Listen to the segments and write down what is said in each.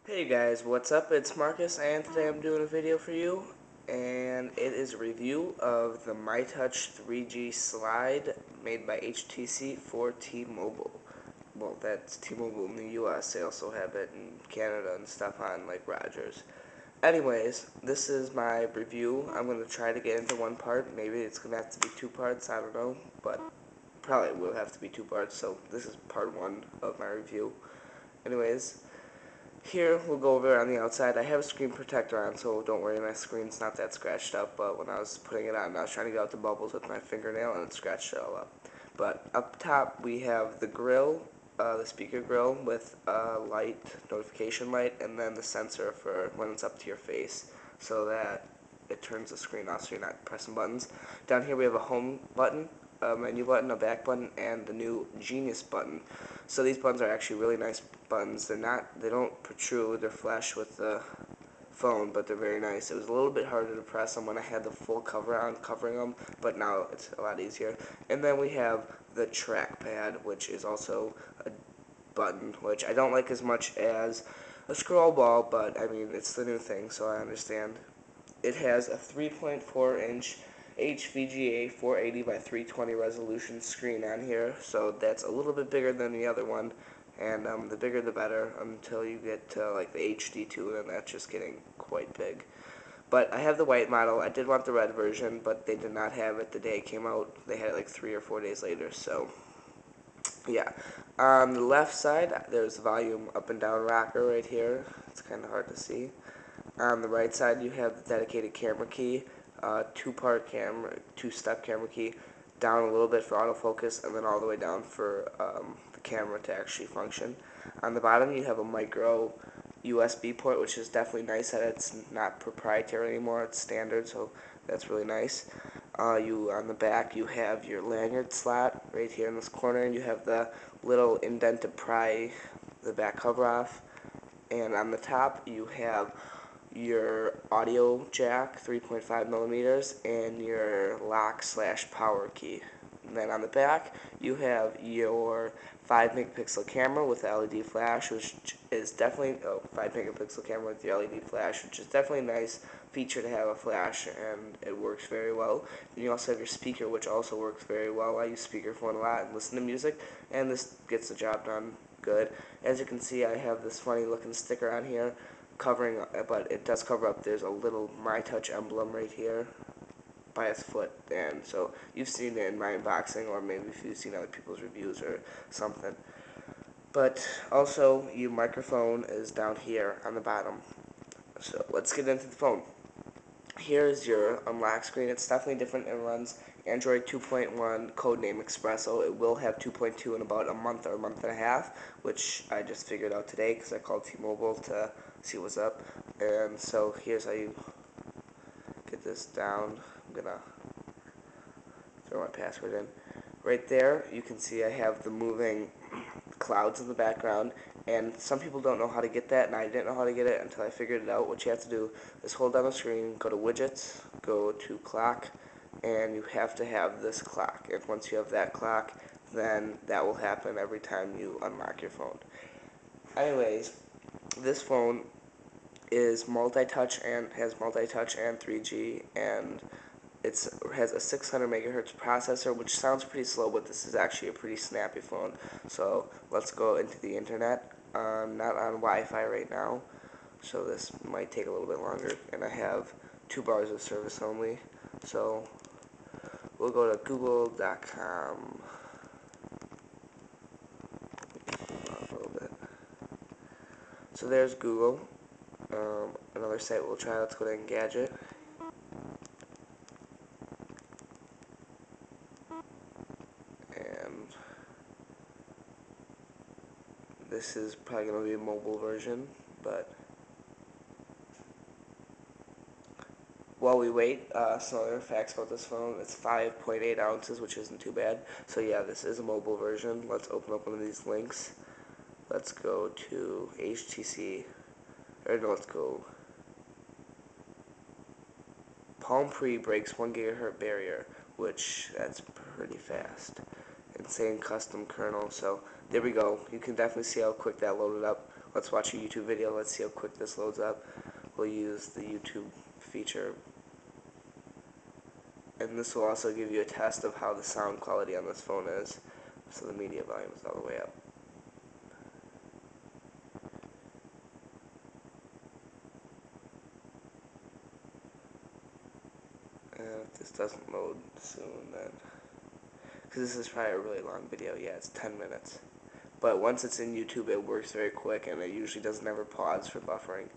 Hey guys, what's up? It's Marcus, and today I'm doing a video for you, and it is a review of the mytouch 3G slide made by HTC for T-Mobile. Well, that's T-Mobile in the US. They also have it in Canada and stuff on like Rogers. Anyways, this is my review. I'm going to try to get into one part. Maybe it's going to have to be two parts, I don't know, but probably will have to be two parts, so this is part one of my review. Anyways, here, we'll go over it on the outside. I have a screen protector on, so don't worry, my screen's not that scratched up, but when I was putting it on, I was trying to get out the bubbles with my fingernail, and it scratched it all up. But up top, we have the grill, the speaker grill, with a light, notification light, and then the sensor for when it's up to your face, so that it turns the screen off so you're not pressing buttons. Down here, we have a home button, a menu button, a back button, and the new Genius button. So these buttons are actually really nice buttons. They don't protrude or flash with the phone, but they're very nice. It was a little bit harder to press them when I had the full cover on, covering them, but now it's a lot easier. And then we have the trackpad, which is also a button, which I don't like as much as a scroll ball, but I mean, it's the new thing, so I understand. It has a 3.4-inch HVGA 480 by 320 resolution screen on here, so that's a little bit bigger than the other one, and the bigger the better until you get to like the HD2, and that's just getting quite big. But I have the white model. I did want the red version, but they did not have it the day it came out. They had it like 3 or 4 days later, so yeah. On the left side, there's the volume up and down rocker right here. It's kind of hard to see. On the right side, you have the dedicated camera key, two-part camera, two-step camera key, down a little bit for autofocus, and then all the way down for the camera to actually function. On the bottom, you have a micro USB port, which is definitely nice that it's not proprietary anymore. It's standard, so that's really nice. On the back, you have your lanyard slot right here in this corner, and you have the little indent to pry the back cover off. And on the top, you have your audio jack, 3.5 millimeters, and your lock slash power key. And then on the back, you have your 5 megapixel camera with LED flash, which is definitely 5 megapixel camera with the LED flash, which is definitely a nice feature to have a flash, and it works very well. And you also have your speaker, which also works very well. I use speakerphone a lot and listen to music, and this gets the job done good. As you can see, I have this funny looking sticker on here covering, but it does cover up. There's a little mytouch emblem right here by its foot, and so you've seen it in my unboxing, or maybe if you've seen other people's reviews or something. But also, your microphone is down here on the bottom. So let's get into the phone. Here is your unlock screen. It's definitely different. It runs Android 2.1, codename Espresso. It will have 2.2 in about a month or a month and a half, which I just figured out today because I called T-Mobile to see what's up. And so here's how you get this down. I'm gonna throw my password in. Right there, you can see I have the moving clouds in the background, and some people don't know how to get that, and I didn't know how to get it until I figured it out. What you have to do is hold down the screen, go to widgets, go to clock, and you have to have this clock. And once you have that clock, then that will happen every time you unlock your phone. Anyways, this phone is multi-touch and has multi-touch and 3G, and it has a 600 megahertz processor, which sounds pretty slow, but this is actually a pretty snappy phone. So let's go into the internet. I'm not on Wi-Fi right now, so this might take a little bit longer. And I have 2 bars of service only. So we'll go to google.com. A little bit. So there's Google. Another site we'll try. Let's go to Engadget. And this is probably going to be a mobile version, but while we wait, some other facts about this phone. It's 5.8 ounces, which isn't too bad. So yeah, this is a mobile version. Let's open up one of these links. Let's go to HTC, or no, let's go. Palm Pre breaks 1 gigahertz barrier, which that's pretty fast. Insane custom kernel. So there we go. You can definitely see how quick that loaded up. let's watch a YouTube video. Let's see how quick this loads up. We'll use the YouTube feature. And this will also give you a test of how the sound quality on this phone is. So the media volume is all the way up. And if this doesn't load soon, then... because this is probably a really long video. Yeah, it's 10 minutes. But once it's in YouTube, it works very quick, and it usually doesn't ever pause for buffering.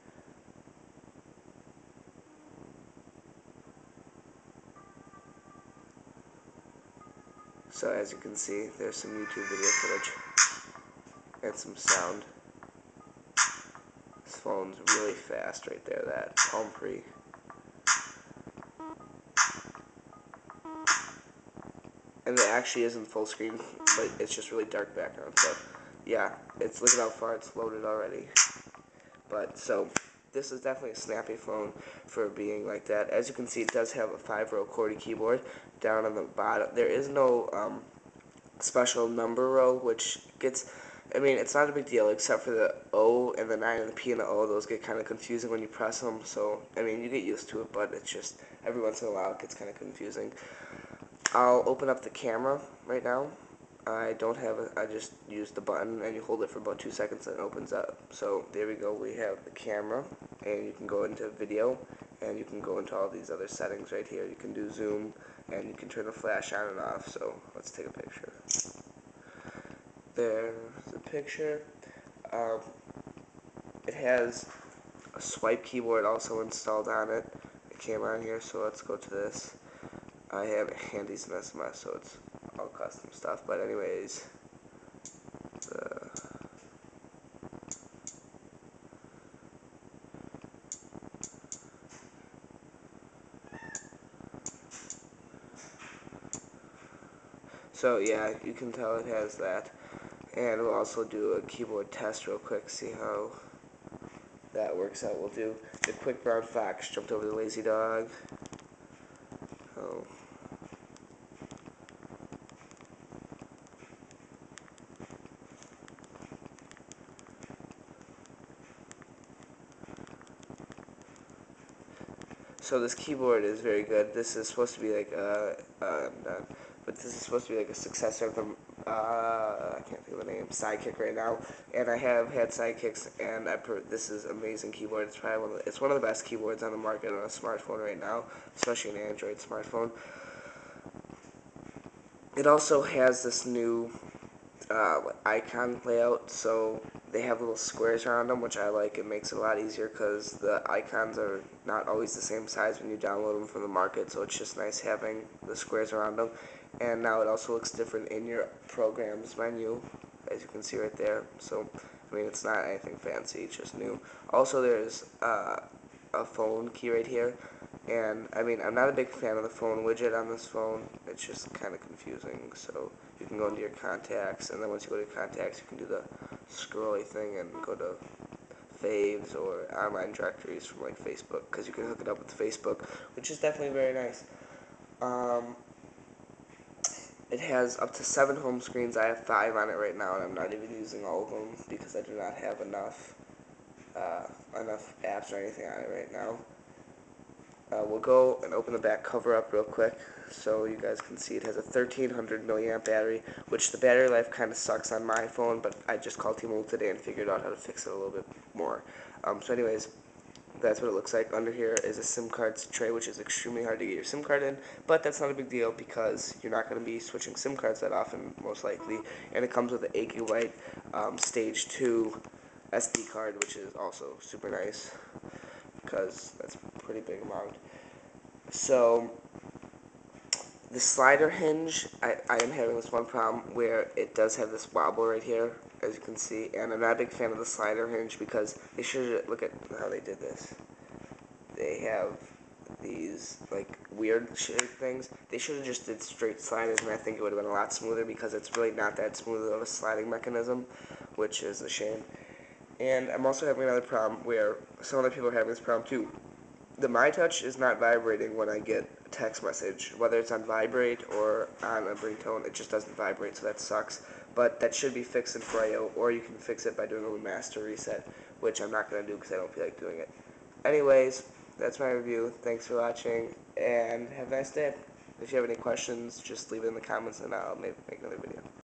So as you can see, there's some YouTube video footage and some sound. This phone's really fast right there, that Palm Pre. And it actually isn't full screen, but it's just really dark background. So yeah, look at how far it's loaded already. But so this is definitely a snappy phone for being like that. As you can see, it does have a 5-row QWERTY keyboard down on the bottom. There is no special number row, which gets, I mean, it's not a big deal except for the O and the 9 and the P and the O. Those get kind of confusing when you press them. So, I mean, you get used to it, but it's just every once in a while it gets kind of confusing. I'll open up the camera right now. I just use the button and you hold it for about 2 seconds and it opens up. So there we go, we have the camera, and you can go into video and you can go into all these other settings right here. You can do zoom and you can turn the flash on and off. So let's take a picture. There's the picture. It has a swipe keyboard also installed on it. It came on here, so let's go to this. I have Handy's and SMS, so it's all custom stuff. But anyways, so yeah, you can tell it has that. And we'll also do a keyboard test real quick, see how that works out. We'll do the quick brown fox, jumped over the lazy dog. Oh. So this keyboard is very good. This is supposed to be like but this is supposed to be like a successor of the I can't think of the name, Sidekick right now. And I have had Sidekicks, and this is amazing keyboard. It's probably one of the best keyboards on the market on a smartphone right now, especially an Android smartphone. It also has this new icon layout, so they have little squares around them, which I like. It makes it a lot easier because the icons are not always the same size when you download them from the market, so it's just nice having the squares around them. And now it also looks different in your programs menu, as you can see right there. So, I mean, it's not anything fancy, it's just new. Also, there's a phone key right here. And, I mean, I'm not a big fan of the phone widget on this phone. It's just kind of confusing. So, you can go into your contacts, and then once you go to your contacts, you can do the scrolly thing and go to faves or online directories from, like, Facebook, because you can hook it up with Facebook, which is definitely very nice. It has up to 7 home screens. I have 5 on it right now, and I'm not even using all of them because I do not have enough apps or anything on it right now. We'll go and open the back cover up real quick so you guys can see. It has a 1300 milliamp battery, which the battery life kind of sucks on my phone, but I just called T-Mobile today and figured out how to fix it a little bit more. So anyways, that's what it looks like. Under here is a SIM card tray, which is extremely hard to get your SIM card in, but that's not a big deal because you're not going to be switching SIM cards that often, most likely. And it comes with an 8 GB Stage 2 SD card, which is also super nice because that's a pretty big amount. So the slider hinge, I am having this one problem where it does have this wobble right here, as you can see, and I'm not a big fan of the slider hinge because they should look at how they did this. They have these like weird shaped things. They should have just did straight sliders, and I think it would have been a lot smoother because it's really not that smooth of a sliding mechanism, which is a shame. And I'm also having another problem where some other people are having this problem too. The mytouch is not vibrating when I get a text message, whether it's on vibrate or on a ringtone. It just doesn't vibrate, so that sucks. but that should be fixed in Freo, or you can fix it by doing a remaster reset, which I'm not going to do because I don't feel like doing it. Anyways, that's my review. Thanks for watching, and have a nice day. If you have any questions, just leave it in the comments, and I'll make another video.